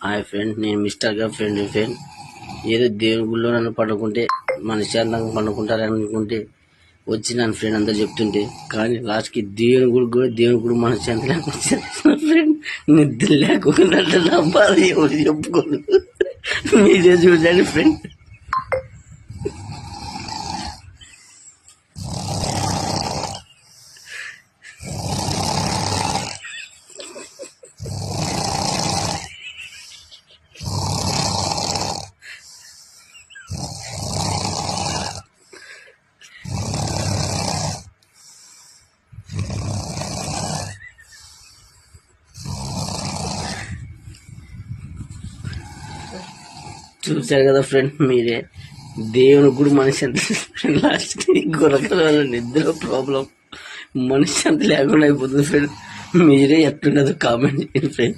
Hi friend, నేను మిస్టర్గా friend ఏదో దేవుని గుళ్ళో నన్ను పండుకుంటే మనశ్శాంతంగా పండుకుంటారని అనుకుంటే వచ్చి నన్ను ఫ్రెండ్ అంతా చెప్తుంటే, కానీ లాస్ట్కి దేవుని గుడి మనశ్శాంతి లేకపోతే ఫ్రెండ్ నిద్ర లేకుండా నా బాధ ఎవరు చెప్పుకోడు. మీరే చూడండి ఫ్రెండ్. చూశారు కదా ఫ్రెండ్, మీరే దేవుని గుడి మనశ్శాంతి లాస్ట్ గొరకల వల్ల నిద్ర ప్రాబ్లం మనశ్శాంతి లేకుండా అయిపోతుంది ఫ్రెండ్. మీరే ఎట్లున్నదో కామెంట్ చేయండి ఫ్రెండ్.